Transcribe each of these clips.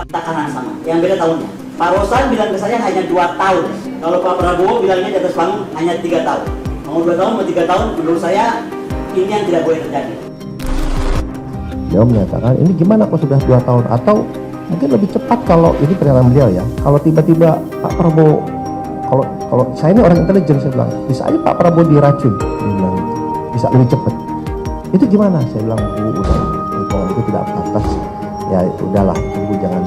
takaran sama, yang beda tahunnya. Pak Rosan bilang ke saya hanya 2 tahun. Kalau Pak Prabowo bilangnya di atas panggung hanya 3 tahun. Mau 2 tahun, mau 3 tahun, menurut saya ini yang tidak boleh terjadi. Beliau menyatakan ini gimana kok sudah 2 tahun, atau mungkin lebih cepat kalau ini pernyataan beliau ya. Kalau tiba-tiba Pak Prabowo, kalau saya ini orang intelijen, saya bilang bisa aja Pak Prabowo diracun, dia bilang bisa lebih cepat. Itu gimana? Saya bilang udah, hitungan itu tidak pantas. Ya udahlah, tunggu, jangan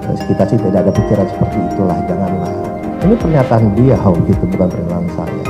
kita sih tidak ada pikiran seperti itulah, janganlah. Ini pernyataan dia gitu, bukan pernyataan saya.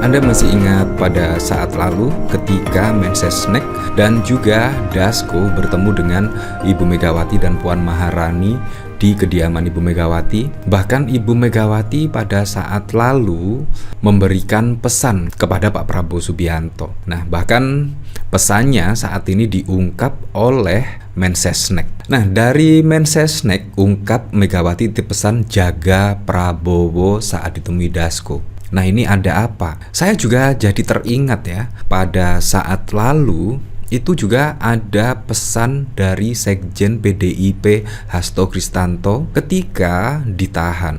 Anda masih ingat pada saat lalu ketika Mensesnek dan juga Dasko bertemu dengan Ibu Megawati dan Puan Maharani di kediaman Ibu Megawati. Bahkan Ibu Megawati pada saat lalu memberikan pesan kepada Pak Prabowo Subianto. Nah, bahkan pesannya saat ini diungkap oleh Mensesnek. Nah, dari Mensesnek ungkap Megawati pesan jaga Prabowo saat ditemui Dasko. Nah, ini ada apa? Saya juga jadi teringat ya, pada saat lalu itu juga ada pesan dari Sekjen PDIP Hasto Kristanto ketika ditahan,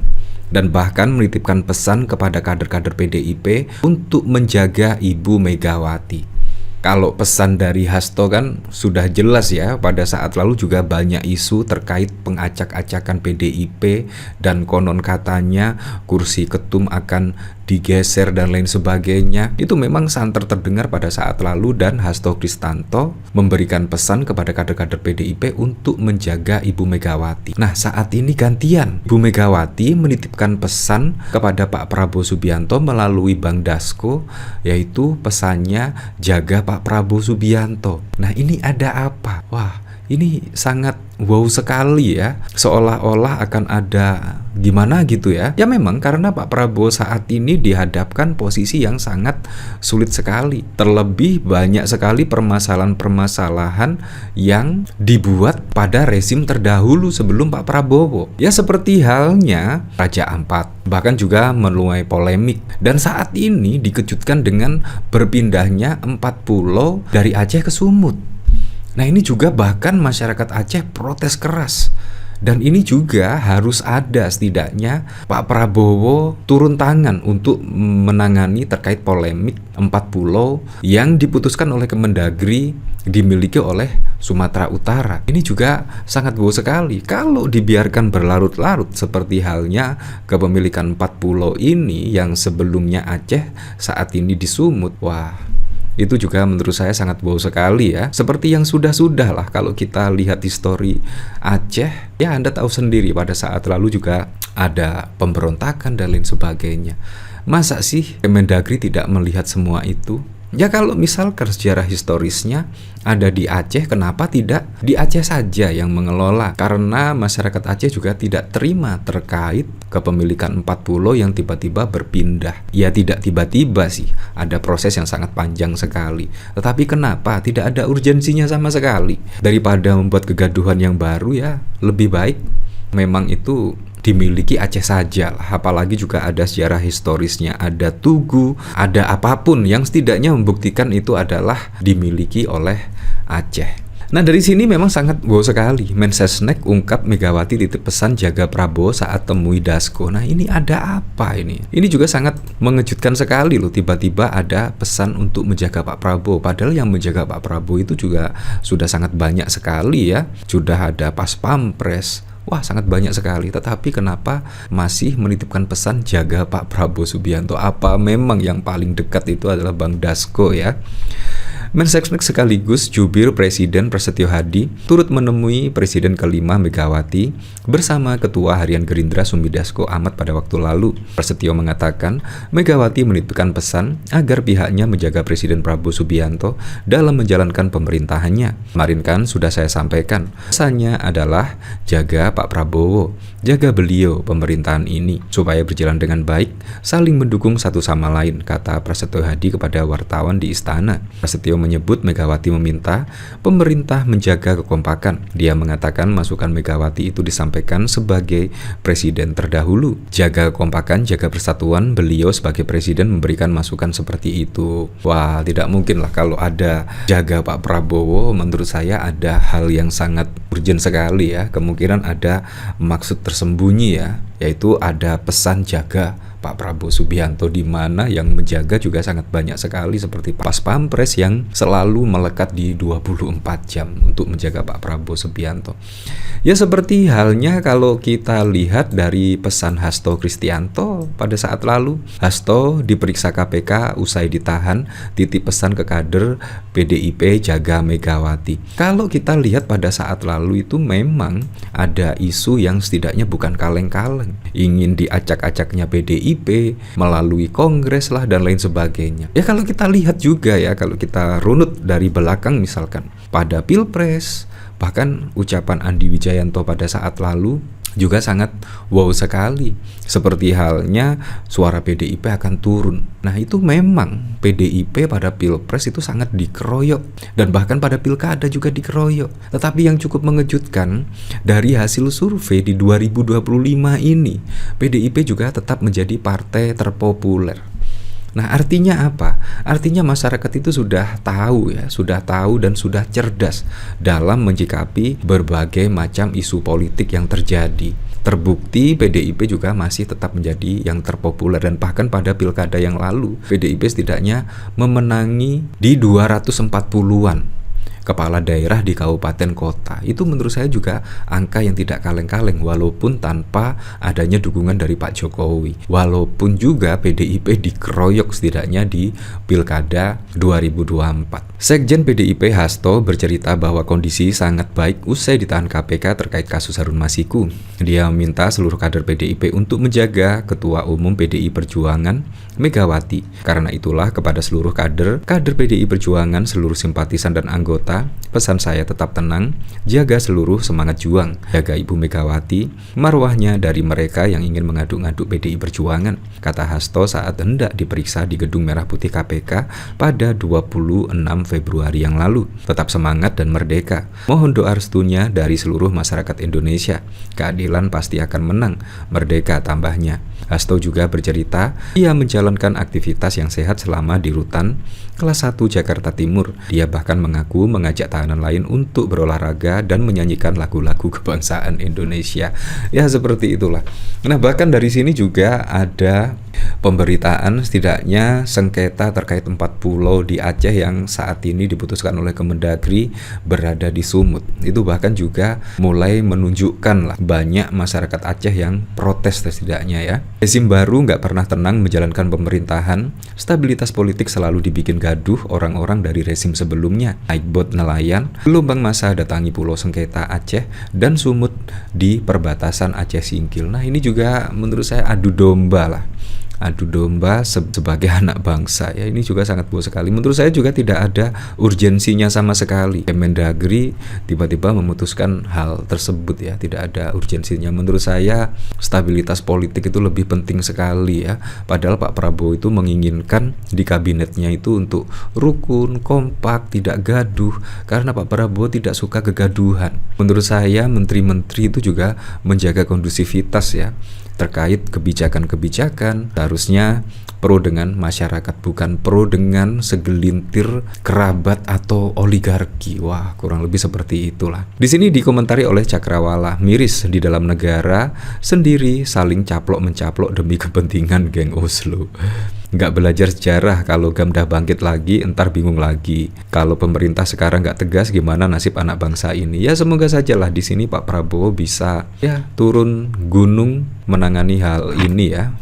dan bahkan menitipkan pesan kepada kader-kader PDIP untuk menjaga Ibu Megawati. Kalau pesan dari Hasto kan sudah jelas ya, pada saat lalu juga banyak isu terkait pengacak-acakan PDIP dan konon katanya kursi ketum akan digeser dan lain sebagainya. Itu memang santer terdengar pada saat lalu, dan Hasto Kristanto memberikan pesan kepada kader-kader PDIP untuk menjaga Ibu Megawati. Nah, saat ini gantian, Ibu Megawati menitipkan pesan kepada Pak Prabowo Subianto melalui Bang Dasko, yaitu pesannya jaga Pak Prabowo Subianto. Nah, ini ada apa? Wah, ini sangat wow sekali ya, seolah-olah akan ada gimana gitu ya. Ya memang karena Pak Prabowo saat ini dihadapkan posisi yang sangat sulit sekali. Terlebih banyak sekali permasalahan-permasalahan yang dibuat pada rezim terdahulu sebelum Pak Prabowo. Ya seperti halnya Raja Ampat, bahkan juga menuai polemik. Dan saat ini dikejutkan dengan berpindahnya 4 pulau dari Aceh ke Sumut. Nah, ini juga bahkan masyarakat Aceh protes keras. Dan ini juga harus ada setidaknya Pak Prabowo turun tangan untuk menangani terkait polemik 4 pulau yang diputuskan oleh Kemendagri dimiliki oleh Sumatera Utara. Ini juga sangat wow sekali. Kalau dibiarkan berlarut-larut seperti halnya kepemilikan 4 pulau ini yang sebelumnya Aceh, saat ini di Sumut. Wah, itu juga menurut saya sangat wow sekali ya. Seperti yang sudah-sudah lah kalau kita lihat histori Aceh. Ya Anda tahu sendiri pada saat lalu juga ada pemberontakan dan lain sebagainya. Masa sih Kemendagri tidak melihat semua itu? Ya kalau misalkan sejarah historisnya ada di Aceh, kenapa tidak di Aceh saja yang mengelola? Karena masyarakat Aceh juga tidak terima terkait kepemilikan 4 pulau yang tiba-tiba berpindah. Ya tidak tiba-tiba sih, ada proses yang sangat panjang sekali. Tetapi kenapa tidak ada urgensinya sama sekali? Daripada membuat kegaduhan yang baru, ya lebih baik memang itu dimiliki Aceh saja lah. Apalagi juga ada sejarah historisnya, ada Tugu, ada apapun yang setidaknya membuktikan itu adalah dimiliki oleh Aceh. Nah, dari sini memang sangat wow sekali. Mensesnek ungkap Megawati titip pesan jaga Prabowo saat temui Dasko. Nah, ini ada apa ini? Ini juga sangat mengejutkan sekali loh. Tiba-tiba ada pesan untuk menjaga Pak Prabowo. Padahal yang menjaga Pak Prabowo itu juga sudah sangat banyak sekali ya. Sudah ada Pas Pampres. Wah, sangat banyak sekali. Tetapi kenapa masih menitipkan pesan jaga Pak Prabowo Subianto? Apa memang yang paling dekat itu adalah Bang Dasko ya? Mensesnek sekaligus jubir Presiden Prasetyo Hadi turut menemui Presiden kelima Megawati bersama Ketua Harian Gerindra Sumi Dasko Ahmad pada waktu lalu. Prasetyo mengatakan Megawati menitipkan pesan agar pihaknya menjaga Presiden Prabowo Subianto dalam menjalankan pemerintahannya. Kemarin kan sudah saya sampaikan, pesannya adalah jaga Pak Prabowo, jaga beliau pemerintahan ini supaya berjalan dengan baik, saling mendukung satu sama lain, kata Prasetyo Hadi kepada wartawan di istana. Prasetyo Suharyo menyebut Megawati meminta pemerintah menjaga kekompakan. Dia mengatakan masukan Megawati itu disampaikan sebagai presiden terdahulu. Jaga kekompakan, jaga persatuan, beliau sebagai presiden memberikan masukan seperti itu. Wah, tidak mungkin lah kalau ada jaga Pak Prabowo. Menurut saya ada hal yang sangat urgent sekali ya. Kemungkinan ada maksud tersembunyi ya, yaitu ada pesan jaga Pak Prabowo Subianto, di mana yang menjaga juga sangat banyak sekali seperti Pas Pampres yang selalu melekat di 24 jam untuk menjaga Pak Prabowo Subianto. Ya seperti halnya kalau kita lihat dari pesan Hasto Kristianto pada saat lalu. Hasto diperiksa KPK usai ditahan, titip pesan ke kader PDIP jaga Megawati. Kalau kita lihat pada saat lalu itu memang ada isu yang setidaknya bukan kaleng-kaleng, ingin diacak-acaknya PDIP melalui kongres lah dan lain sebagainya. Ya kalau kita lihat juga ya, kalau kita runut dari belakang misalkan pada Pilpres, bahkan ucapan Andi Wijayanto pada saat lalu juga sangat wow sekali. Seperti halnya suara PDIP akan turun. Nah itu memang PDIP pada Pilpres itu sangat dikeroyok, dan bahkan pada Pilkada juga dikeroyok. Tetapi yang cukup mengejutkan, dari hasil survei di 2025 ini, PDIP juga tetap menjadi partai terpopuler. Nah artinya apa? Artinya masyarakat itu sudah tahu ya, sudah tahu dan sudah cerdas dalam menyikapi berbagai macam isu politik yang terjadi. Terbukti PDIP juga masih tetap menjadi yang terpopuler, dan bahkan pada pilkada yang lalu PDIP setidaknya memenangi di 240-an kepala daerah di kabupaten kota. Itu menurut saya juga angka yang tidak kaleng-kaleng, walaupun tanpa adanya dukungan dari Pak Jokowi. Walaupun juga PDIP dikeroyok setidaknya di Pilkada 2024. Sekjen PDIP Hasto bercerita bahwa kondisi sangat baik usai ditahan KPK terkait kasus Harun Masiku. Dia meminta seluruh kader PDIP untuk menjaga Ketua Umum PDI Perjuangan Megawati. Karena itulah kepada seluruh kader PDI Perjuangan, seluruh simpatisan dan anggota, pesan saya tetap tenang, jaga seluruh semangat juang, jaga Ibu Megawati, marwahnya dari mereka yang ingin mengaduk-ngaduk PDI Perjuangan, kata Hasto saat hendak diperiksa di Gedung Merah Putih KPK pada 26 Februari yang lalu. Tetap semangat dan merdeka. Mohon doa restunya dari seluruh masyarakat Indonesia. Keadilan pasti akan menang. Merdeka, tambahnya. Hasto juga bercerita, ia menjalankan aktivitas yang sehat selama di rutan kelas 1 Jakarta Timur. Dia bahkan mengaku mengajak tahanan lain untuk berolahraga dan menyanyikan lagu-lagu kebangsaan Indonesia. Ya seperti itulah. Nah bahkan dari sini juga ada pemberitaan setidaknya sengketa terkait 4 pulau di Aceh yang saat ini diputuskan oleh Kemendagri berada di Sumut. Itu bahkan juga mulai menunjukkan lah banyak masyarakat Aceh yang protes setidaknya ya. Rezim baru nggak pernah tenang menjalankan pemerintahan. Stabilitas politik selalu dibikin gaduh orang-orang dari rezim sebelumnya. Naik bot nelayan, gelombang massa datangi pulau sengketa Aceh dan Sumut di perbatasan Aceh Singkil. Nah ini juga menurut saya adu domba lah. Adu domba sebagai anak bangsa ya, ini juga sangat buruk sekali. Menurut saya juga tidak ada urgensinya sama sekali. Kemendagri tiba-tiba memutuskan hal tersebut ya, tidak ada urgensinya. Menurut saya stabilitas politik itu lebih penting sekali ya. Padahal Pak Prabowo itu menginginkan di kabinetnya itu untuk rukun, kompak, tidak gaduh, karena Pak Prabowo tidak suka kegaduhan. Menurut saya menteri-menteri itu juga menjaga kondusivitas ya terkait kebijakan-kebijakan, harusnya pro dengan masyarakat, bukan pro dengan segelintir kerabat atau oligarki. Wah, kurang lebih seperti itulah. Di sini dikomentari oleh Cakrawala, miris di dalam negara sendiri saling caplok-mencaplok demi kepentingan geng Oslo. Nggak belajar sejarah, kalau Gamdah bangkit lagi, entar bingung lagi. Kalau pemerintah sekarang nggak tegas, gimana nasib anak bangsa ini? Ya semoga sajalah di sini Pak Prabowo bisa ya turun gunung menangani hal ini ya.